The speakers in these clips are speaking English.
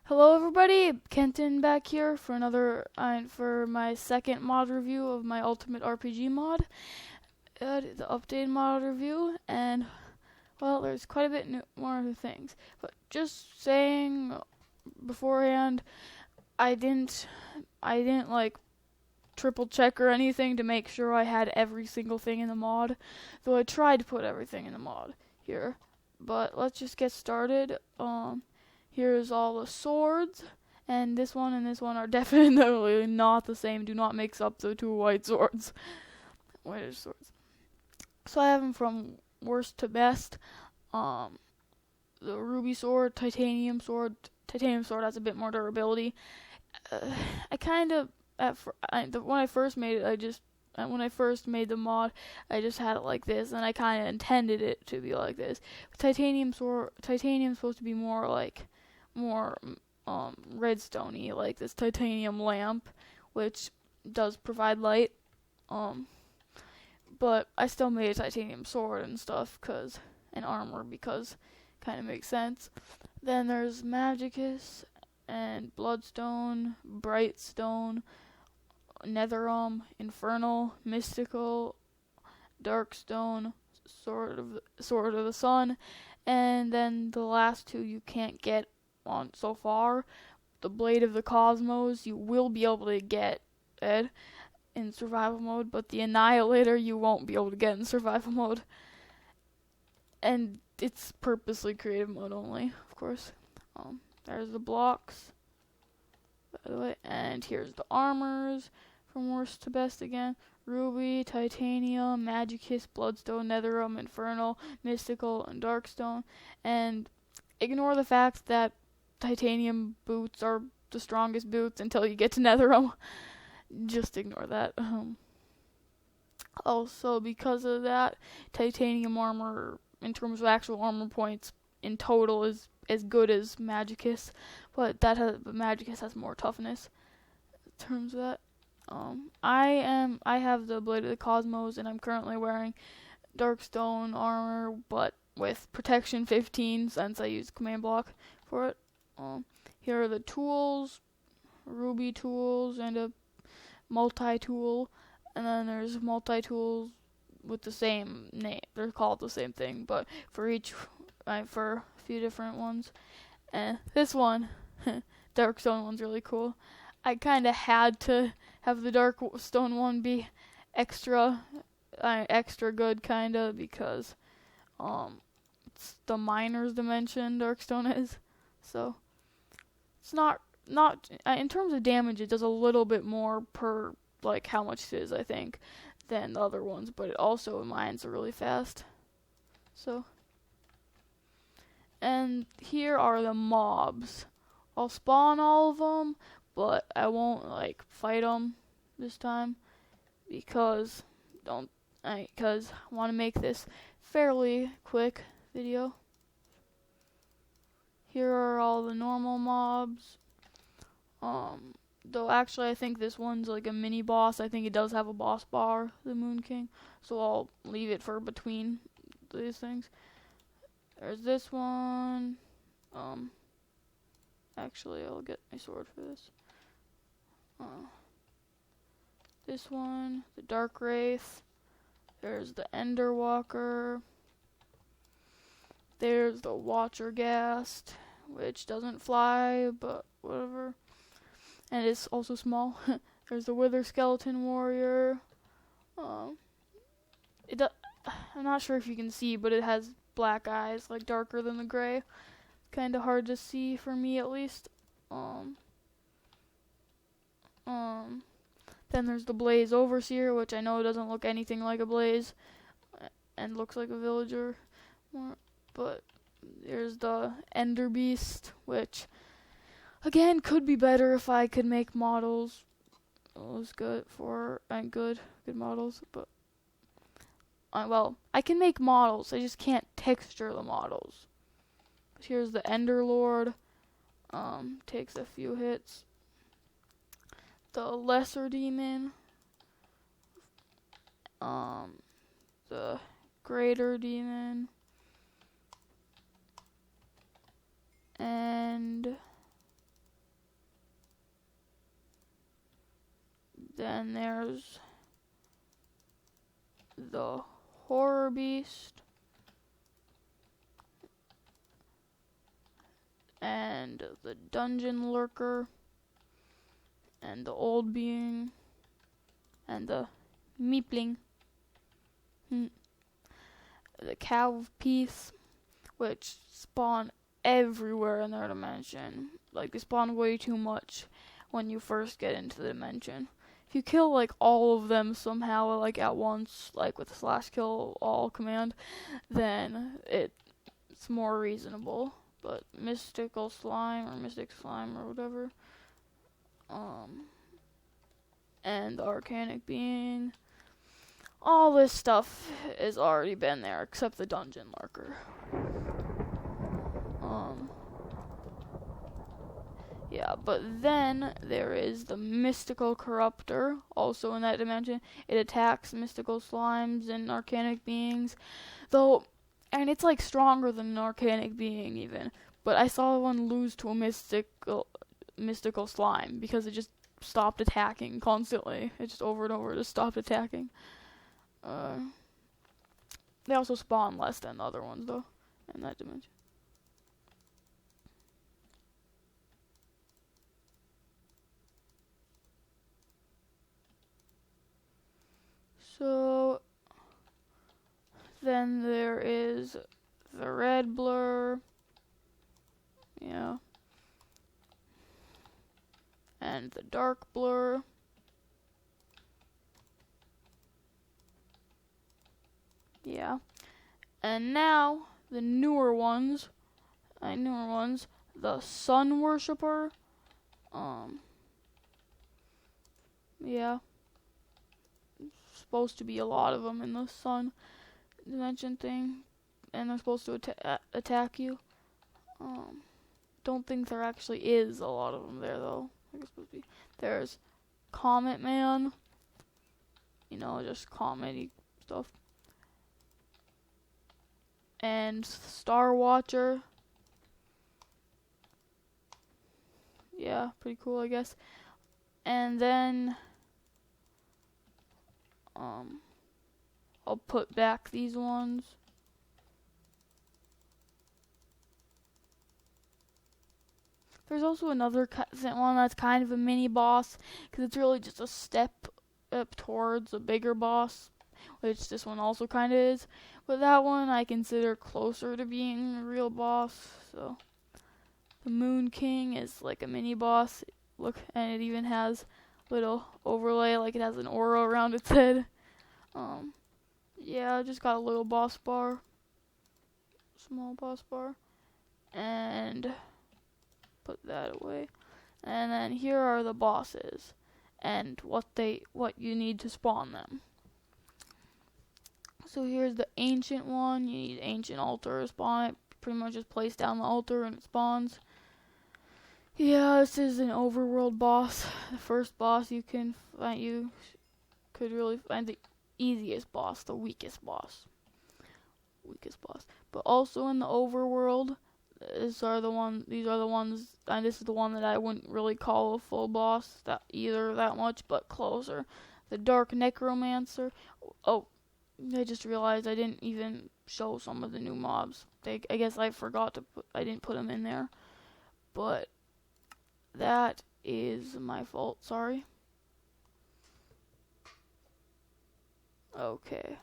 Hello everybody, Kenton back here for for my second mod review of my Ultimate RPG mod, the updated mod review, and well, there's quite a bit more things. But just saying beforehand, I didn't like triple check or anything to make sure I had every single thing in the mod, though I tried to put everything in the mod here. But let's just get started. Here's all the swords, and this one are definitely not the same. Do not mix up the two white swords. White swords. So I have them from worst to best. The ruby sword, titanium sword. Titanium sword has a bit more durability. I kind of when I first made it, when I first made the mod, I just had it like this, and I kind of intended it to be like this. Titanium's supposed to be more redstone-y, like this titanium lamp, which does provide light. But I still made a titanium sword and stuff, and armor, because kind of makes sense. Then there's Magicus and Bloodstone, Brightstone, Netherum, Infernal, Mystical, Darkstone, Sword of the Sun, and then the last two you can't get on so far. The Blade of the Cosmos you will be able to get in survival mode, but the Annihilator you won't be able to get in survival mode. And it's purposely creative mode only, of course. There's the blocks, by the way, and here's the armors from worst to best again. Ruby, Titanium, Magicus, Bloodstone, Netherum, Infernal, Mystical, and Darkstone. And ignore the fact that Titanium boots are the strongest boots until you get to Netherum. Just ignore that. Also, because of that, Titanium armor, in terms of actual armor points, in total is as good as Magicus, but Magicus has more toughness in terms of that. I have the Blade of the Cosmos, and I'm currently wearing Darkstone armor, but with protection 15 since I used command block for it. Here are the tools, ruby tools, and a multi-tool, and then there's multi-tools with the same name. They're called the same thing, but for a few different ones. And this one, Darkstone one's really cool. I kind of had to have the Darkstone one be extra good, kinda, because it's the miner's dimension Darkstone is. So it's not in terms of damage, it does a little bit more per like how much it is, I think, than the other ones, but it also mines are really fast. So, and here are the mobs. I'll spawn all of them, but I won't fight them this time because I want to make this fairly quick video. Here are all the normal mobs. Though actually I think this one's like a mini boss. I think it does have a boss bar, the Moon King, so I'll leave it for between these things. There's this one. Actually I'll get my sword for this. This one, the Dark Wraith. There's the Ender Walker. There's the Watcher Ghast, which doesn't fly, but whatever. And it's also small. There's the Wither Skeleton Warrior. I'm not sure if you can see, but it has black eyes, like darker than the gray. Kind of hard to see for me, at least. Then there's the Blaze Overseer, which I know doesn't look anything like a blaze, and looks like a villager more. But there's the Ender Beast, which again could be better if I could make models. It was good models, but I can make models. I just can't texture the models. But here's the Ender Lord. Takes a few hits. The Lesser Demon. The Greater Demon. And Then there's the Horror Beast. And the Dungeon Lurker. And the Old Being. And the Meepling. The Cow of Peace, which spawn everywhere in their dimension. Like, they spawn way too much when you first get into the dimension. If you kill, like, all of them somehow, like, at once, like, with the /kill all command, then it's more reasonable. But Mystical Slime, or Mystic Slime, or whatever, and the Arcanic Being, all this stuff has already been there, except the Dungeon Lurker. Yeah, but then there is the Mystical Corruptor, also in that dimension. It attacks mystical slimes and arcanic beings, though, and it's like stronger than an arcanic being even. But I saw one lose to a mystical slime because it just stopped attacking constantly. It just over and over just stopped attacking. They also spawn less than the other ones though in that dimension. So then there is the Red Blur, yeah, and the Dark Blur, yeah, and now the newer ones, the Sun Worshipper, yeah. Supposed to be a lot of them in the sun dimension thing, and they're supposed to attack you. Don't think there actually is a lot of them there though. Like it's supposed to be. There's Comet Man, just comedy stuff, and Star Watcher. Yeah, pretty cool, I guess. And then I'll put back these ones. There's also another one that's kind of a mini boss, because it's really just a step up towards a bigger boss, which this one also kind of is. But that one I consider closer to being a real boss. So the Moon King is like a mini boss. Look, and it even has little overlay, like it has an aura around its head. Yeah, I just got a little boss bar, small boss bar, and put that away. And then here are the bosses and what you need to spawn them. So here's the ancient one. You need ancient altar to spawn it. Pretty much just place down the altar and it spawns. Yeah, this is an overworld boss. The first boss you can find. You could really find the easiest boss, the weakest boss. But also in the overworld, these are the ones, and this is the one that I wouldn't really call a full boss that much, but closer. The Dark Necromancer. Oh, I just realized I didn't even show some of the new mobs. I guess I didn't put them in there. But that is my fault, sorry. Okay.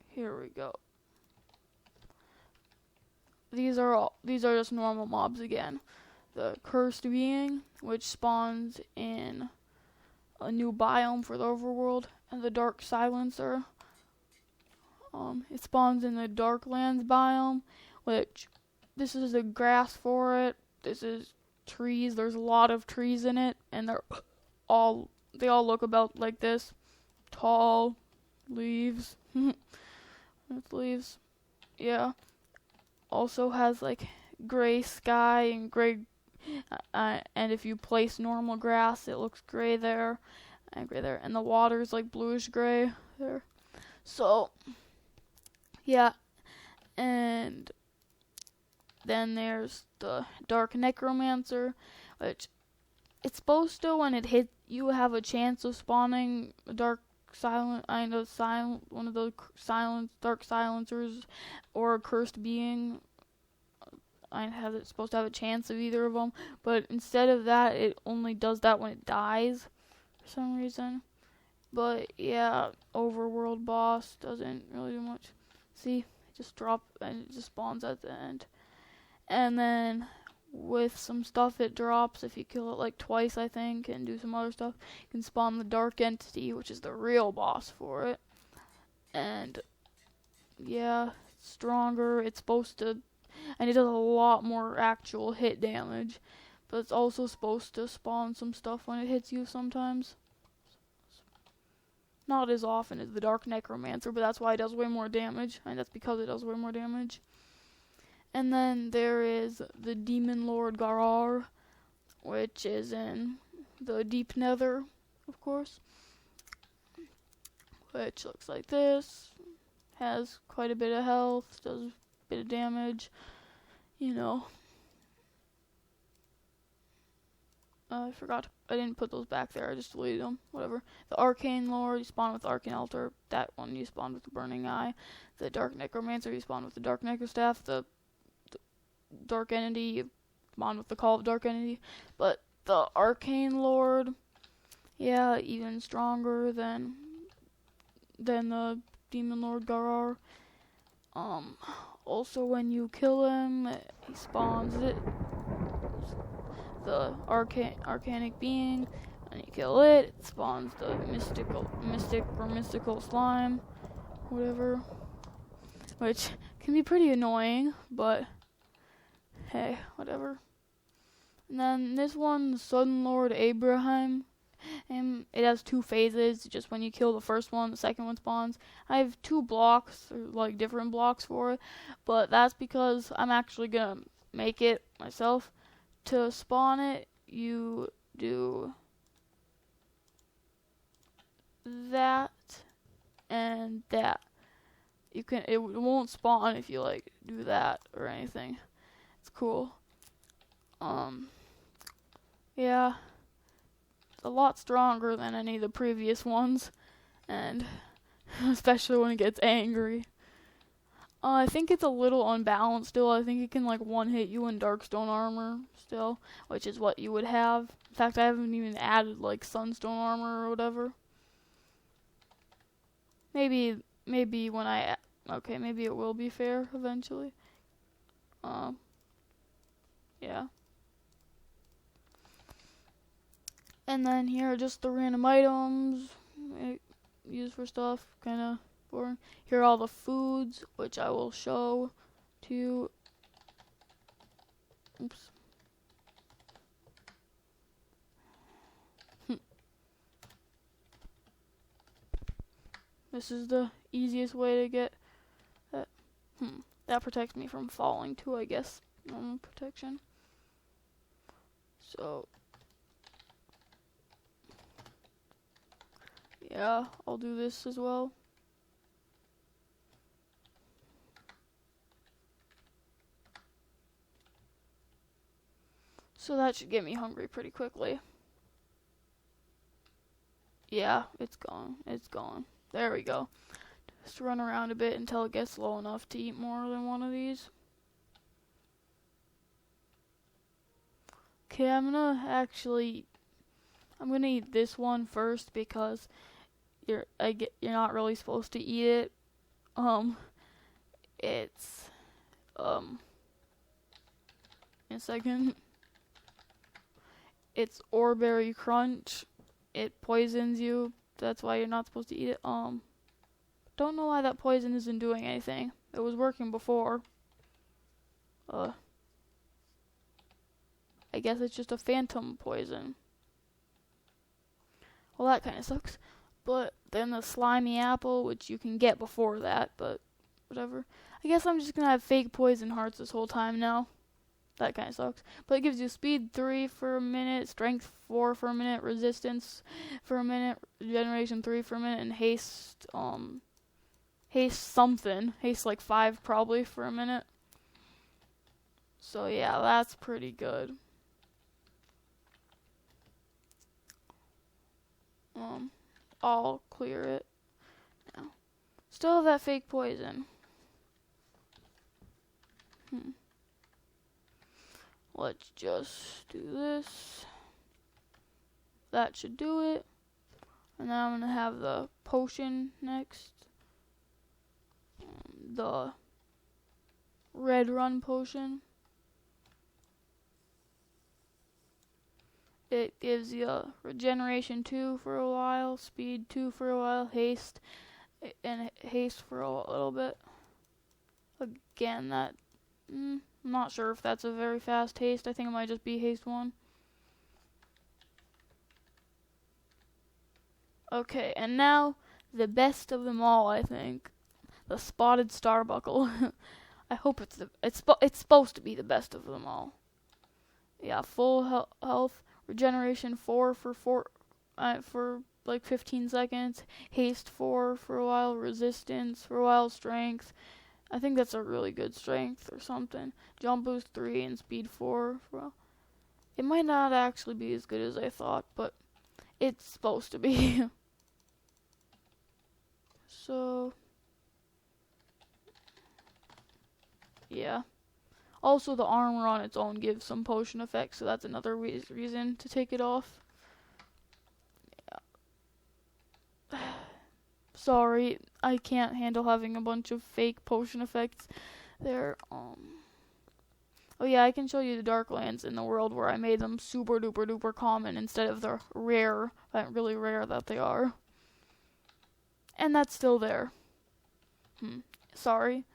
Here we go. These are just normal mobs again. The Cursed Being, which spawns in a new biome for the overworld, and the Dark Silencer. It spawns in the Darklands biome, which this is the grass for it. This is trees. There's a lot of trees in it, and they all look about like this. Tall leaves. It's leaves. Yeah. Also has like gray sky and gray, and if you place normal grass, it looks gray there, and the water's like bluish gray there. So, yeah, and then there's the Dark Necromancer, which it's supposed to, when it hits you, have a chance of spawning a dark silent, one of those dark silencers, or a cursed being. It's supposed to have a chance of either of them, but instead of that, it only does that when it dies for some reason. But yeah, overworld boss doesn't really do much. See, it just and it just spawns at the end. And then with some stuff it drops, if you kill it like twice, I think, and do some other stuff, you can spawn the dark entity, which is the real boss for it. And yeah, it's stronger. It's supposed to, and it does a lot more actual hit damage, but it's also supposed to spawn some stuff when it hits you sometimes. Not as often as the Dark Necromancer, but that's why it does way more damage, and that's because it does way more damage. And then there is the Demon Lord Garar, which is in the Deep Nether, of course, which looks like this. Has quite a bit of health, does a bit of damage, you know. I forgot, I didn't put those back there, I just deleted them, whatever. The Arcane Lord, you spawn with Arcane Altar, that one you spawn with the Burning Eye. The Dark Necromancer, you spawn with the Dark Necrostaff. The Dark Entity, you spawn with the Call of Dark Entity. But the Arcane Lord, yeah, even stronger than the Demon Lord Garar. Also when you kill him, he spawns the arcanic being, and you kill it, it spawns the mystical slime, whatever, which can be pretty annoying, but hey, whatever. And then this one, the Sun Lord Abraham, and it has 2 phases. Just when you kill the first one, the second one spawns. I have 2 blocks, or like different blocks for it, but that's because I'm actually gonna make it myself. To spawn it, you do that and that. It won't spawn if you like do that or anything. It's cool. Yeah, it's a lot stronger than any of the previous ones, and especially when it gets angry. I think it's a little unbalanced still. I think it can like one-hit you in Darkstone armor still, which is what you would have. In fact, I haven't even added like Sunstone armor or whatever. Maybe when okay, maybe it will be fair eventually. Yeah. And then here are just the random items used for stuff, kinda boring. Here are all the foods, which I will show to you. Oops. This is the easiest way to get that. That protects me from falling too, I guess. Normal protection. So yeah, I'll do this as well. So that should get me hungry pretty quickly. Yeah, it's gone. It's gone. There we go. Just run around a bit until it gets low enough to eat more than one of these. Okay, I'm gonna eat this one first because you're not really supposed to eat it. It's in a second. It's Oreberry Crunch. It poisons you. That's why you're not supposed to eat it. Don't know why that poison isn't doing anything. It was working before. I guess it's just a phantom poison. Well, that kind of sucks. But then the slimy apple, which you can get before that, but whatever. I guess I'm just gonna have fake poison hearts this whole time now. That kind of sucks. But it gives you speed 3 for a minute, strength 4 for a minute, resistance for a minute, regeneration 3 for a minute, and haste Haste like 5 probably for a minute. So yeah, that's pretty good. I'll clear it now. Still have that fake poison. Let's just do this. That should do it. And then I'm gonna have the potion next. The red run potion. It gives you regeneration 2 for a while, speed 2 for a while, haste, and haste for a little bit. Again, that, I'm not sure if that's a very fast haste. I think it might just be haste 1. Okay, and now the best of them all, I think, the Spotted Starbuckle. I hope it's supposed to be the best of them all. Yeah, full health, regeneration 4 for like 15 seconds, haste 4 for a while, resistance for a while, strength. I think that's a really good strength or something. Jump boost 3 and speed 4 for a while. It might not actually be as good as I thought, but it's supposed to be. So, yeah. Also, the armor on its own gives some potion effects, so that's another reason to take it off. Yeah. Sorry, I can't handle having a bunch of fake potion effects there. Oh yeah, I can show you the Darklands in the world where I made them super duper duper common instead of the rare, really rare that they are. And that's still there. Sorry.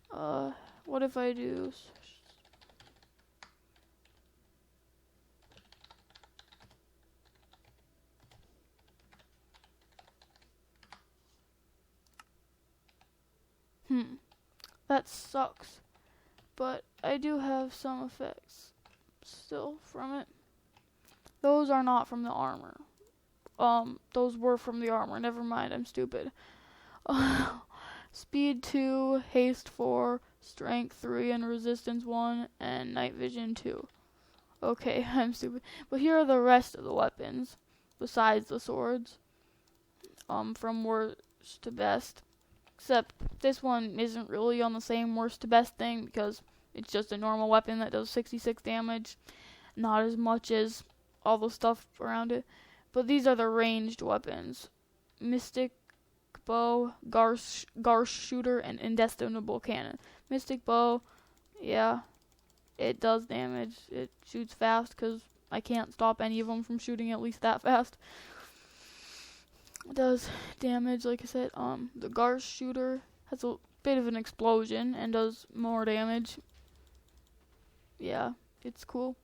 What if I do... That sucks. But I do have some effects still from it. Those are not from the armor. Those were from the armor. Never mind, I'm stupid. Speed 2, haste 4, strength 3, and resistance 1, and night vision 2. Okay, I'm stupid. But here are the rest of the weapons, besides the swords. From worst to best. Except this one isn't really on the same worst to best thing because it's just a normal weapon that does 66 damage. Not as much as all the stuff around it. But these are the ranged weapons. Mystic Bow, Garsh Shooter, and Indestinable Cannon. Mystic Bow, yeah, it does damage. It shoots fast because I can't stop any of them from shooting at least that fast. It does damage, like I said. The Garsh Shooter has a bit of an explosion and does more damage. Yeah, it's cool.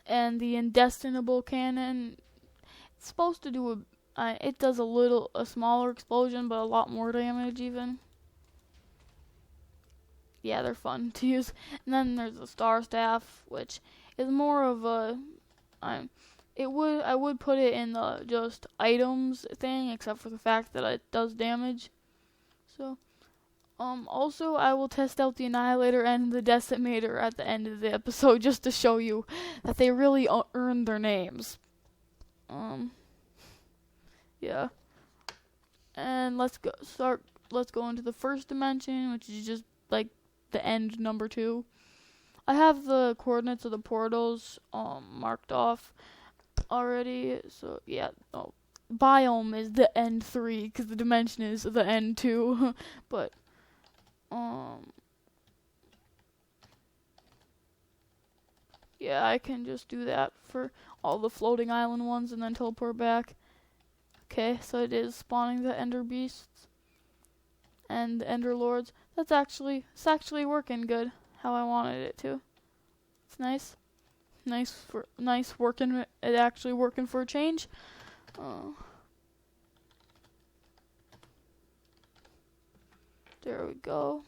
And the Indestinable Cannon, it's supposed to do it does a smaller explosion, but a lot more damage even. Yeah, they're fun to use. And then there's the Star Staff, which is more of a, I would put it in the just items thing, except for the fact that it does damage. So, also I will test out the Annihilator and the Decimator at the end of the episode just to show you that they really earned their names. Yeah. And let's go into the first dimension, which is just like the end number 2. I have the coordinates of the portals marked off already, so yeah. Biome is the end 3 because the dimension is the end 2. But yeah, I can just do that for all the floating island ones and then teleport back. Okay, so it is spawning the Ender Beasts and the Ender Lords. It's actually working good how I wanted it to. It's nice. Nice working. It actually working for a change. There we go.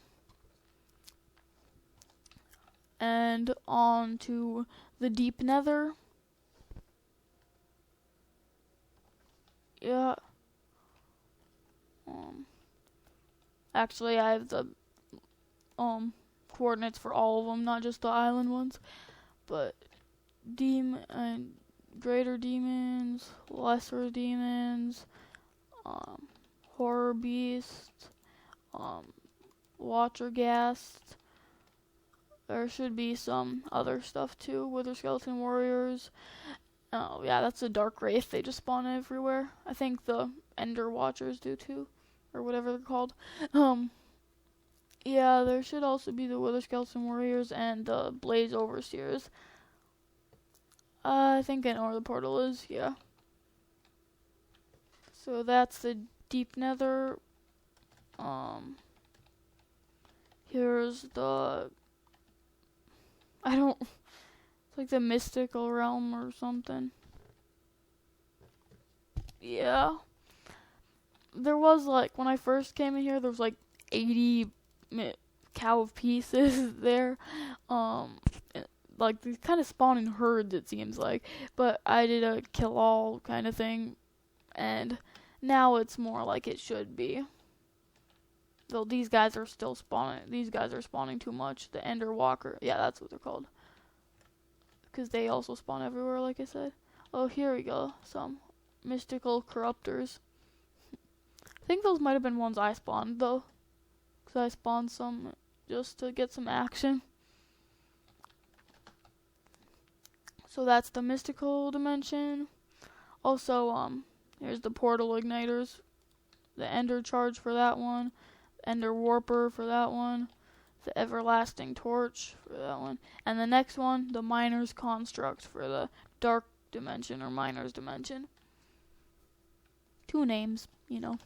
And on to the Deep Nether. Yeah. Actually, I have the coordinates for all of them, not just the island ones. But greater demons, lesser demons, horror beasts, watcher ghast. There should be some other stuff too. Wither skeleton warriors. Oh yeah, that's a dark wraith. They just spawn everywhere. I think the ender watchers do too, or whatever they're called. Yeah, there should also be the wither skeleton warriors and the blaze overseers. I think I know where the portal is. Yeah. So that's the deep nether. Here's the, it's like the mystical realm or something. Yeah. There was like, when I first came in here, there was like 80 cow of pieces there. Like, they're kind of spawning herds, it seems like. But I did a kill all kind of thing. And now it's more like it should be. Though these guys are still spawning. These guys are spawning too much. The Ender Walker. Yeah, that's what they're called. Because they also spawn everywhere, like I said. Oh, here we go. Some mystical corruptors. I think those might have been ones I spawned, though. Because I spawned some just to get some action. So that's the mystical dimension. Also, here's the portal igniters. The Ender charge for that one. Ender warper for that one. The everlasting torch for that one. And the next one, the miner's construct for the dark dimension or miner's dimension. 2 names, you know.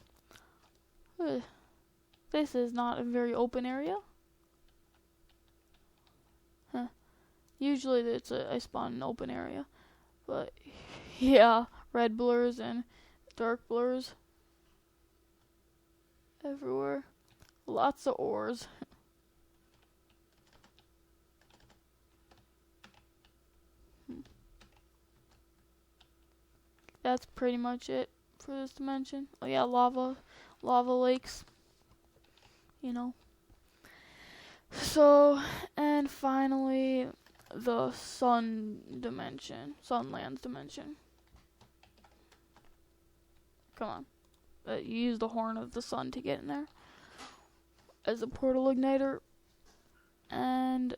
This is not a very open area. Huh. Usually I spawn in an open area. But yeah, red blurs and dark blurs everywhere. Lots of ores. That's pretty much it for this dimension. Oh yeah, lava lakes. You know. So, and finally, the Sunlands dimension. Come on. You use the horn of the sun to get in there as a portal igniter. And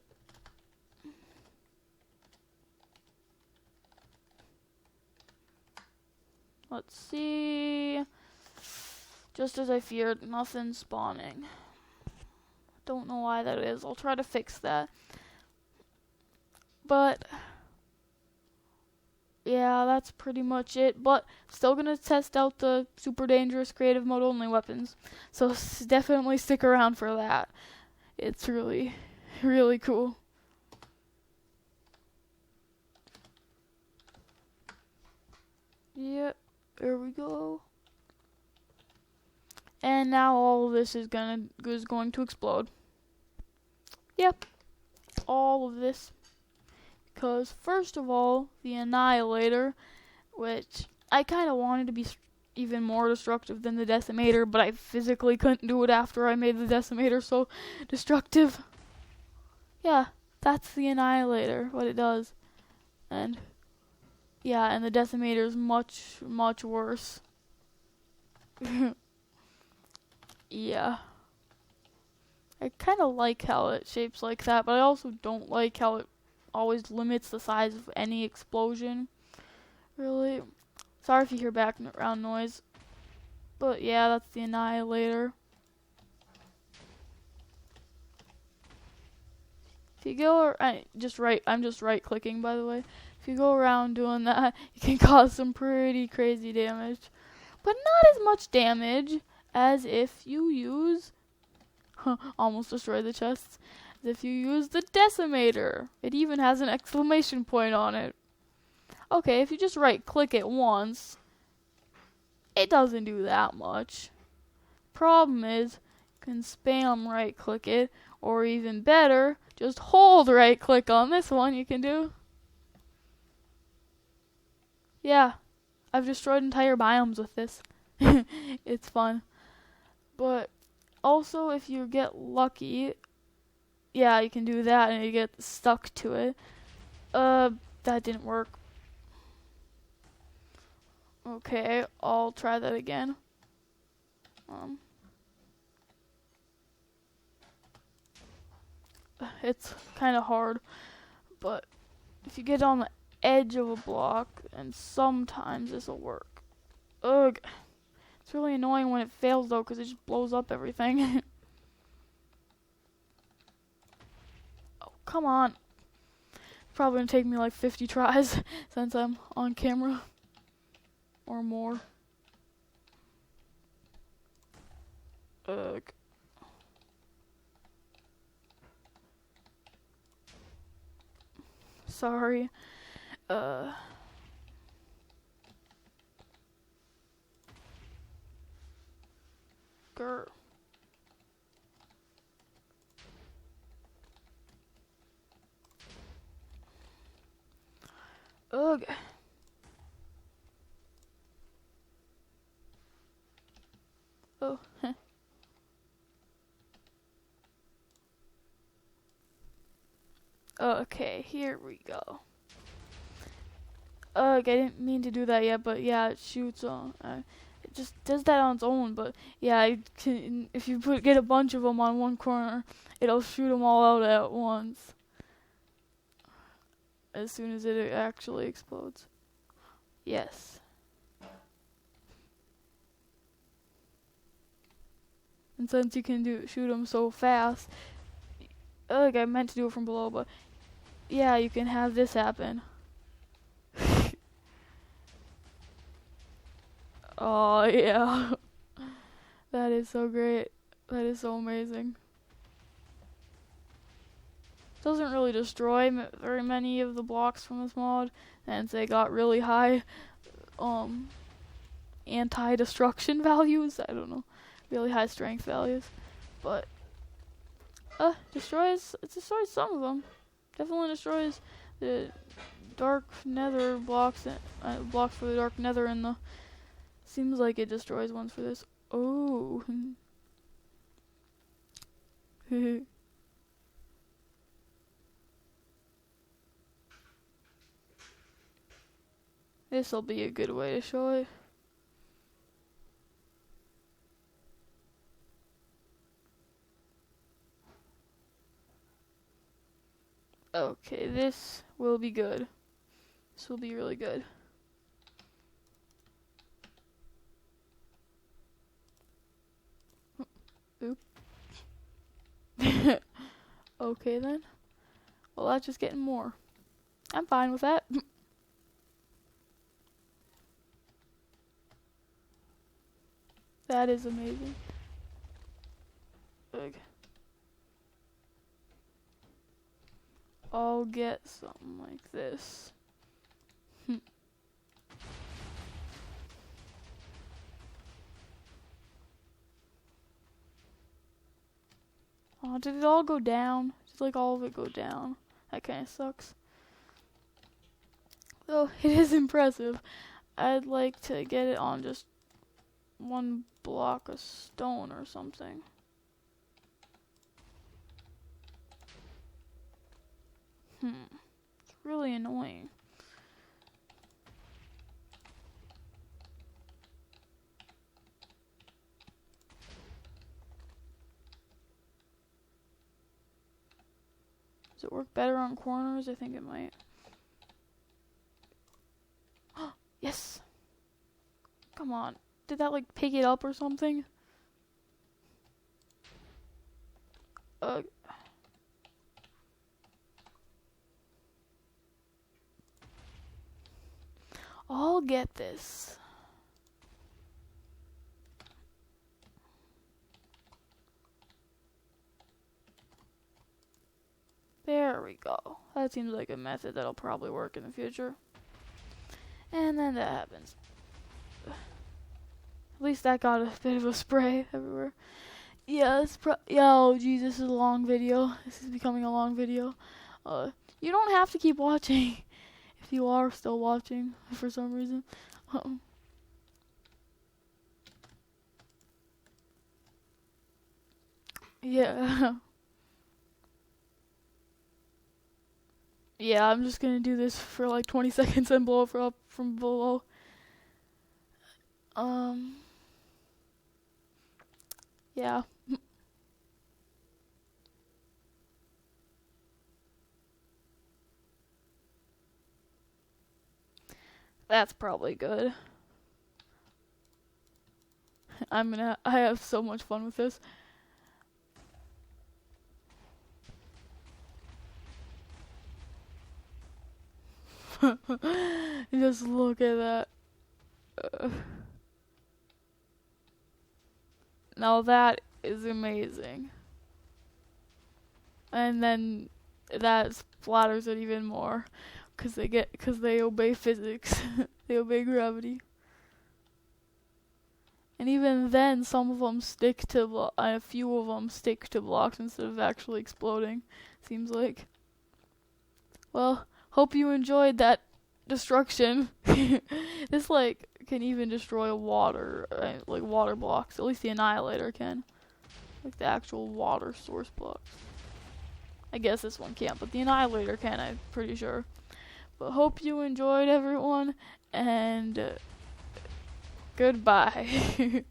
let's see. Just as I feared, nothing spawning. Don't know why that is. I'll try to fix that. But yeah, that's pretty much it. But still gonna test out the super dangerous creative mode only weapons. So definitely stick around for that. It's really, really cool. Yep, there we go. And now all of this is going to explode. Yep, all of this. Because first of all, the Annihilator, which I kind of wanted to be even more destructive than the Decimator, but I physically couldn't do it after I made the Decimator so destructive. Yeah, that's the Annihilator, what it does. And yeah, and the Decimator is much, much worse. Yeah. I kind of like how it shapes like that, but I also don't like how it always limits the size of any explosion. Really. Sorry if you hear background noise. But yeah, that's the Annihilator. If you go, I'm just right clicking, by the way. If you go around doing that, you can cause some pretty crazy damage. But not as much damage as if you use, almost destroyed the chests, as if you use the Decimator. It even has an exclamation point on it. Okay, if you just right click it once, it doesn't do that much. Problem is, you can spam right click it, or even better, just hold right click on this one you can do. Yeah, I've destroyed entire biomes with this. It's fun. But also, if you get lucky, yeah, you can do that and you get stuck to it. That didn't work. Okay, I'll try that again. It's kind of hard, but if you get on the edge of a block, and sometimes this will work. Ugh. It's really annoying when it fails though, because it just blows up everything. Oh, come on. Probably gonna take me like 50 tries since I'm on camera. Or more. Ugh. Sorry. Grr. Ugh. Oh. Okay, here we go. I didn't mean to do that yet, but yeah, it shoots on. It just does that on its own, but yeah, if you get a bunch of them on one corner, it'll shoot them all out at once. As soon as it actually explodes. Yes. And since you can shoot them so fast, I meant to do it from below, but yeah, you can have this happen. Oh yeah. That is so great. That is so amazing. Doesn't really destroy very many of the blocks from this mod, and they got really high anti-destruction values. I don't know, really high strength values, but it destroys some of them. Definitely destroys the dark nether blocks, blocks for the dark nether, and the seems like it destroys ones for this. Oh. This'll be a good way to show it. Okay, this will be good. This will be really good. Oop. Okay then. Well, that's just getting more. I'm fine with that. That is amazing. Ugh. I'll get something like this. Oh, did it all go down? Did like all of it go down? That kind of sucks. Though it is impressive. I'd like to get it on just one block of stone or something. It's really annoying. Does it work better on corners? I think it might. Yes! Come on. Did that like pick it up or something? I'll get this. There we go. That seems like a method that'll probably work in the future. And then that happens. At least that got a bit of a spray everywhere. Yeah, oh geez, this is a long video. This is becoming a long video. You don't have to keep watching if you are still watching for some reason. Yeah. Yeah, I'm just gonna do this for like 20 seconds and blow it up from below. Yeah. That's probably good. I have so much fun with this. Just look at that. Now that is amazing. And then that splatters it even more, cause they obey physics. They obey gravity. And even then, some of them stick to a few of them stick to blocks instead of actually exploding. Seems like. Well, hope you enjoyed that destruction. This can even destroy water, like water blocks. At least the Annihilator can, like the actual water source blocks. I guess this one can't, but the Annihilator can. I'm pretty sure. But hope you enjoyed, everyone, and goodbye.